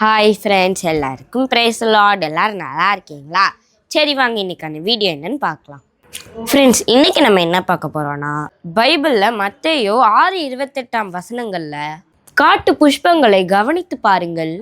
Hi friends, எல்லாருக்கும் price Lord. எல்லோரும் நல்லா இருக்கீங்களா? சரி, வாங்க இன்னைக்கான வீடியோ என்னன்னு பார்க்கலாம். ஃப்ரெண்ட்ஸ், இன்னைக்கு நம்ம என்ன பார்க்க போகிறோன்னா, பைபிளில் மத்தேயு 6:28 காட்டு புஷ்பங்களை கவனித்து பாருங்கள்,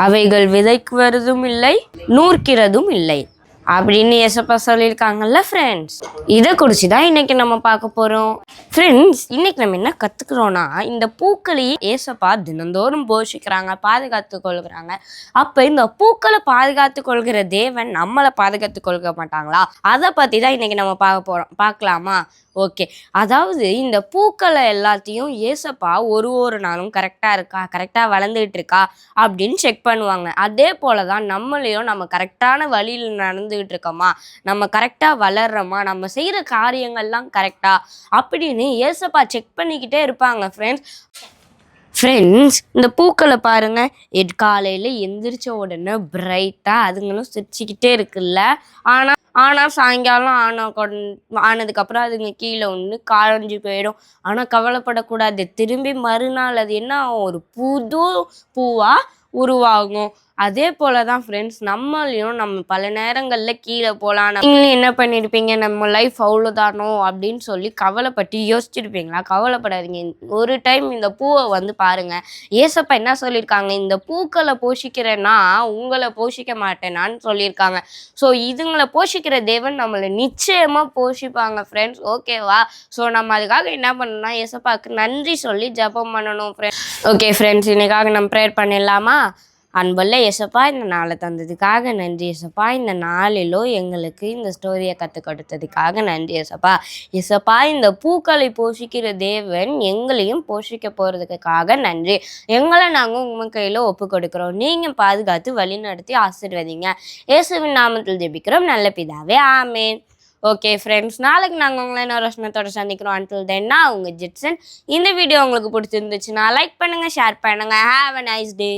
அவைகள் விதைக்குவதும் இல்லை, நூற்கிறதும் இல்லை அப்படின்னு ஏசப்பா சொல்லியிருக்காங்கல்ல ஃப்ரெண்ட்ஸ். இதை குறித்து தான் இன்னைக்கு நம்ம பார்க்க போகிறோம். ஃப்ரெண்ட்ஸ், இன்னைக்கு நம்ம என்ன கற்றுக்குறோன்னா, இந்த பூக்களையே ஏசப்பா தினந்தோறும் போஷிக்கிறாங்க, பாதுகாத்து கொள்கிறாங்க. அப்போ இந்த பூக்களை பாதுகாத்து கொள்கிற தேவன் நம்மளை பாதுகாத்து கொள்க மாட்டாங்களா? அதை பற்றி தான் இன்னைக்கு நம்ம பார்க்கலாமா? ஓகே. அதாவது இந்த பூக்களை எல்லாத்தையும் ஏசப்பா ஒரு நாளும் கரெக்டாக இருக்கா, கரெக்டாக வளர்ந்துட்டு இருக்கா அப்படின்னு செக் பண்ணுவாங்க. அதே போல தான் நம்மளையும் நம்ம கரெக்டான வழியில் நடந்துகிட்டு இருக்கோமா, நம்ம கரெக்டாக வளர்றோமா, நம்ம செய்கிற காரியங்கள்லாம் கரெக்டா அப்படின்னு ஏசப்பா செக் பண்ணிக்கிட்டே இருப்பாங்க ஃப்ரெண்ட்ஸ். இந்த பூக்களை பாருங்க, காலையில் எந்திரிச்ச உடனே பிரைட்டாக அதுங்களும் சிரிச்சுக்கிட்டே இருக்குல்ல. ஆனால் சாயங்காலம் ஆனதுக்கப்புறம் அதுங்க கீழே ஒன்று காய்ஞ்சு போயிடும். ஆனால் கவலைப்படக்கூடாது, திரும்பி மறுநாள் அது என்ன ஒரு புது பூவாக உருவாகும். அதே போல தான் ஃப்ரெண்ட்ஸ், நம்மளையும் நம்ம பல நேரங்களில் கீழே போகலாம். நீங்களும் என்ன பண்ணியிருப்பீங்க, நம்ம லைஃப் அவ்வளோதானோ அப்படின்னு சொல்லி கவலைப்பட்டு யோசிச்சிருப்பீங்களா? கவலைப்படாதீங்க. ஒரு டைம் இந்த பூவை பாருங்கள். ஏசப்பா என்ன சொல்லியிருக்காங்க, இந்த பூக்களை போஷிக்கிறேன்னா உங்களை போஷிக்க மாட்டேனான்னு சொல்லியிருக்காங்க. ஸோ இதுங்களை போஷிக்கிற தேவன் நம்மளை நிச்சயமாக போஷிப்பாங்க ஃப்ரெண்ட்ஸ். ஓகேவா? ஸோ நம்ம அதுக்காக என்ன பண்ணணும்னா, ஏசப்பாவுக்கு நன்றி சொல்லி ஜெபம் பண்ணணும் ஃப்ரெண்ட்ஸ். ஓகே ஃப்ரெண்ட்ஸ், இன்னைக்காக நம்ம ப்ரேயர் பண்ணிடலாமா? அன்புள்ள ஏசப்பா, இந்த நாளை தந்ததுக்காக நன்றி ஏசப்பா. இந்த நாளிலோ எங்களுக்கு இந்த ஸ்டோரியை கற்றுக் கொடுத்ததுக்காக நன்றி ஏசப்பா. ஏசப்பா, இந்த பூக்களை போஷிக்கிற தேவன் எங்களையும் போஷிக்க போகிறதுக்காக நன்றி. எங்களை நாங்கள் உங்கள் கையில் ஒப்பு கொடுக்குறோம். நீங்கள் பாதுகாத்து வழி நடத்தி ஆசீர்வதிங்க. இயேசுவின் நாமத்தில் ஜெபிக்கிறோம் நல்ல பிதாவே, ஆமேன். ஓகே ஃப்ரெண்ட்ஸ், நாளைக்கு நாங்கள் உங்களை இன்னொரு வருஷத்தோட சந்திக்கிறோம். அன்டில் தென் நான் உங்கள் ஜிட்சன். இந்த வீடியோ உங்களுக்கு பிடிச்சிருந்துச்சுன்னா லைக் பண்ணுங்கள், ஷேர் பண்ணுங்கள். Have a nice day.